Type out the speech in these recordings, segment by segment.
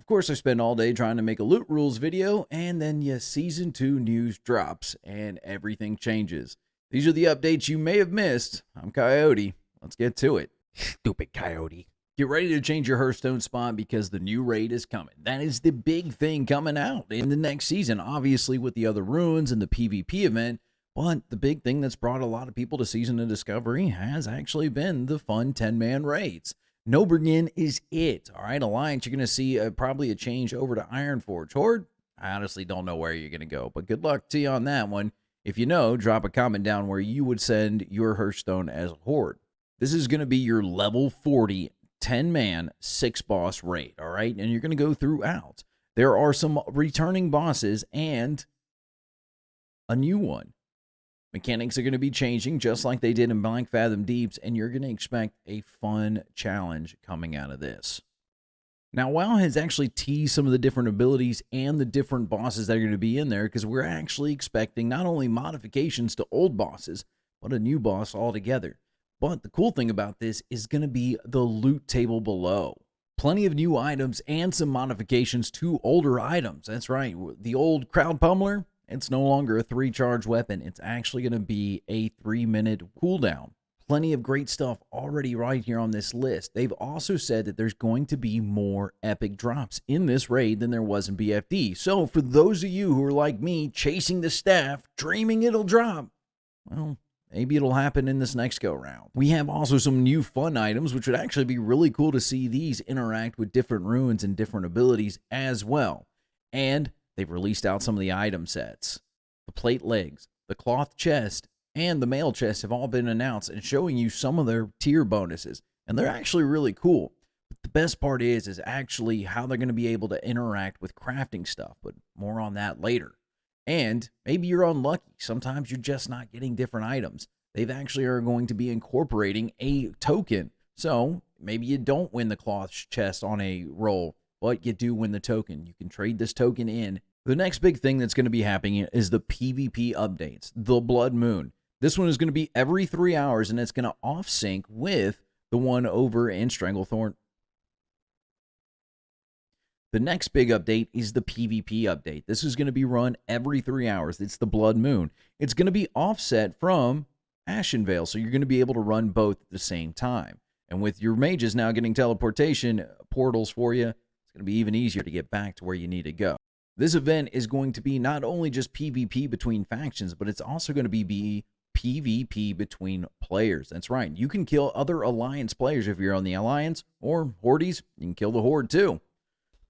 course, I spend all day trying to make a loot rules video, and then Season 2 news drops, and everything changes. These are the updates you may have missed. I'm Coyote. Let's get to it. Stupid Coyote. Get ready to change your Hearthstone spot because the new raid is coming. That is the big thing coming out in the next season, obviously with the other runes and the PvP event. But the big thing that's brought a lot of people to Season of Discovery has actually been the fun 10-man raids. No Bring is it. All right, Alliance, you're going to see probably a change over to Ironforge. Horde, I honestly don't know where you're going to go, but good luck to you on that one. If you know, drop a comment down where you would send your Hearthstone as Horde. This is going to be your level 40 10-man 6-boss raid, all right? And you're going to go throughout. There are some returning bosses and a new one. Mechanics are going to be changing just like they did in Blank Fathom Deeps, and you're going to expect a fun challenge coming out of this. Now, WoW has actually teased some of the different abilities and the different bosses that are going to be in there because we're actually expecting not only modifications to old bosses, but a new boss altogether. But the cool thing about this is going to be the loot table below. Plenty of new items and some modifications to older items. That's right. The old Crowd Pummeler, it's no longer a 3-charge weapon. It's actually going to be a 3-minute cooldown. Plenty of great stuff already right here on this list. They've also said that there's going to be more epic drops in this raid than there was in BFD. So for those of you who are like me, chasing the staff, dreaming it'll drop, well, maybe it'll happen in this next go-round. We have also some new fun items, which would actually be really cool to see these interact with different runes and different abilities as well. And they've released out some of the item sets. The plate legs, the cloth chest, and the mail chest have all been announced and showing you some of their tier bonuses. And they're actually really cool. But the best part is actually how they're going to be able to interact with crafting stuff. But more on that later. And maybe you're unlucky. Sometimes you're just not getting different items. They've actually are going to be incorporating a token. So maybe you don't win the cloth chest on a roll, but you do win the token. You can trade this token in. The next big thing that's going to be happening is the PvP updates, the Blood Moon. This one is going to be every 3 hours, and it's going to off-sync with the one over in Stranglethorn. The next big update is the PvP update. This is going to be run every 3 hours. It's the Blood Moon. It's going to be offset from Ashenvale, so you're going to be able to run both at the same time. And with your mages now getting teleportation portals for you, it's going to be even easier to get back to where you need to go. This event is going to be not only just PvP between factions, but it's also going to be PvP between players. That's right. You can kill other Alliance players if you're on the Alliance, or Hordes, you can kill the Horde too.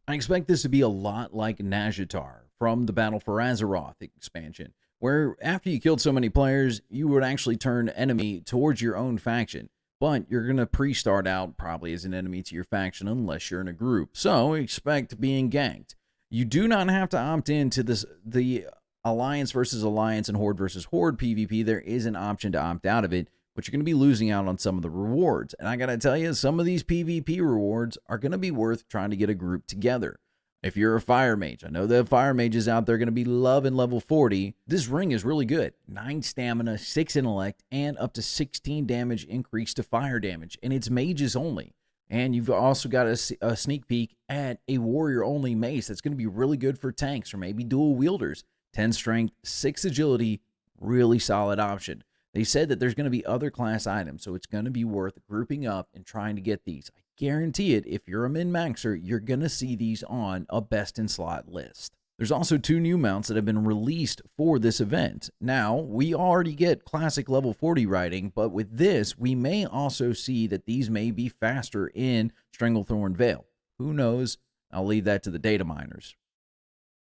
I expect this to be a lot like Nazjatar from the Battle for Azeroth expansion, where after you killed so many players, you would actually turn enemy towards your own faction. But you're going to pre-start out probably as an enemy to your faction unless you're in a group. So expect being ganked. You do not have to opt into the Alliance versus Alliance and Horde versus Horde PvP. There is an option to opt out of it, but you're going to be losing out on some of the rewards. And I got to tell you, some of these PvP rewards are going to be worth trying to get a group together. If you're a fire mage, I know the fire mages out there are going to be loving level 40. This ring is really good. 9 stamina, 6 intellect, and up to 16 damage increase to fire damage. And it's mages only. And you've also got a sneak peek at a warrior-only mace that's going to be really good for tanks or maybe dual wielders. 10 strength, 6 agility, really solid option. They said that there's going to be other class items, so it's going to be worth grouping up and trying to get these. I guarantee it, if you're a min-maxer, you're going to see these on a best-in-slot list. There's also 2 new mounts that have been released for this event. Now, we already get classic level 40 riding, but with this, we may also see that these may be faster in Stranglethorn Vale. Who knows? I'll leave that to the data miners.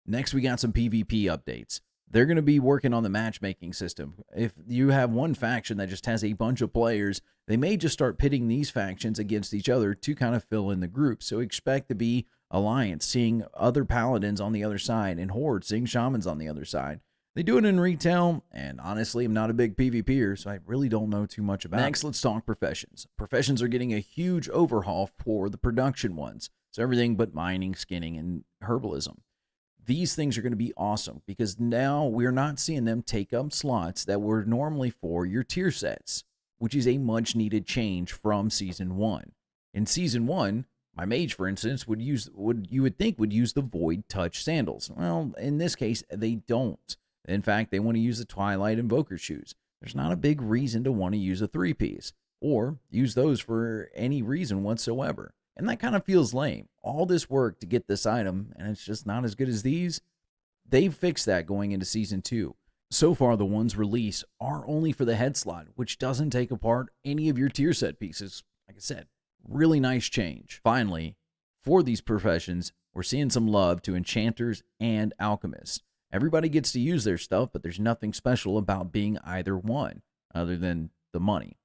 Next, we got some PvP updates. They're going to be working on the matchmaking system. If you have one faction that just has a bunch of players, they may just start pitting these factions against each other to kind of fill in the group. So expect to be Alliance seeing other paladins on the other side and Horde seeing shamans on the other side. They do it in retail, and honestly, I'm not a big PvPer, so I really don't know too much about it. Next, let's talk professions. Professions are getting a huge overhaul for the production ones. So everything but mining, skinning, and herbalism. These things are going to be awesome because now we're not seeing them take up slots that were normally for your tier sets, which is a much needed change from Season 1. In Season 1, My mage, for instance, you would think would use the Void Touch sandals. Well, in this case, they don't. In fact, they want to use the Twilight Invoker shoes. There's not a big reason to want to use a three-piece or use those for any reason whatsoever. And that kind of feels lame. All this work to get this item, and it's just not as good as these. They've fixed that going into Season 2. So far, the ones released are only for the head slot, which doesn't take apart any of your tier set pieces. Like I said, really nice change. Finally, for these professions, we're seeing some love to enchanters and alchemists. Everybody gets to use their stuff, but there's nothing special about being either one, other than the money.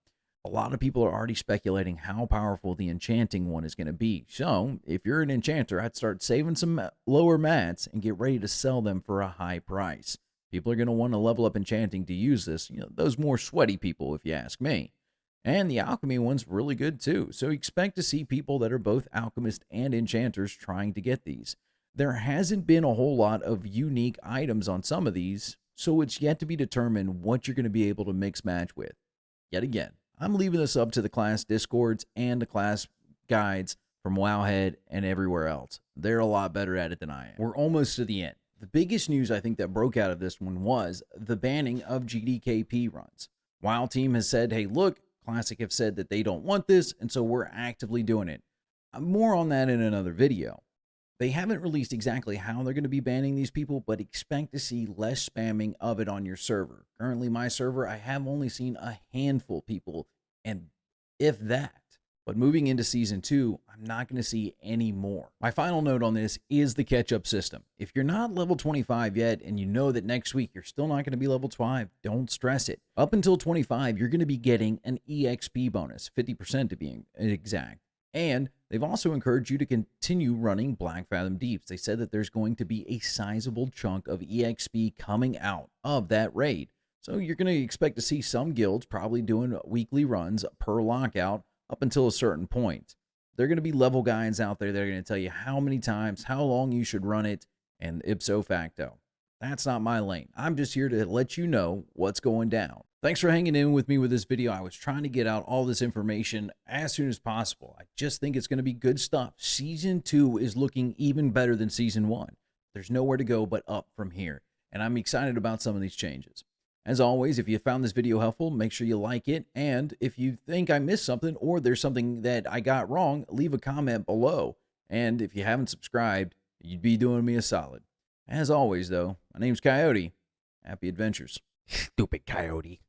A lot of people are already speculating how powerful the enchanting one is going to be. So, if you're an enchanter, I'd start saving some lower mats and get ready to sell them for a high price. People are going to want to level up enchanting to use this. Those more sweaty people, if you ask me. And the alchemy one's really good too. So expect to see people that are both alchemists and enchanters trying to get these. There hasn't been a whole lot of unique items on some of these, so it's yet to be determined what you're going to be able to mix match with. Yet again, I'm leaving this up to the class discords and the class guides from Wowhead and everywhere else. They're a lot better at it than I am. We're almost to the end. The biggest news I think that broke out of this one was the banning of GDKP runs. WoW team has said, hey, look, Classic have said that they don't want this, and so we're actively doing it. More on that in another video. They haven't released exactly how they're going to be banning these people, but expect to see less spamming of it on your server. Currently, my server, I have only seen a handful of people, and if that. But moving into Season 2, I'm not going to see any more. My final note on this is the catch-up system. If you're not level 25 yet, and you know that next week you're still not going to be level 5, don't stress it. Up until 25, you're going to be getting an EXP bonus, 50% to be exact. And they've also encouraged you to continue running Black Fathom Deeps. They said that there's going to be a sizable chunk of EXP coming out of that raid. So you're going to expect to see some guilds probably doing weekly runs per lockout up until a certain point. They're going to be level guides out there that are going to tell you how many times, how long you should run it, and ipso facto. That's not my lane. I'm just here to let you know what's going down. Thanks for hanging in with me with this video. I was trying to get out all this information as soon as possible. I just think it's going to be good stuff. Season 2 is looking even better than Season 1. There's nowhere to go but up from here, and I'm excited about some of these changes. As always, if you found this video helpful, make sure you like it. And if you think I missed something or there's something that I got wrong, leave a comment below. And if you haven't subscribed, you'd be doing me a solid. As always, though, my name's Coyote. Happy adventures. Stupid coyote.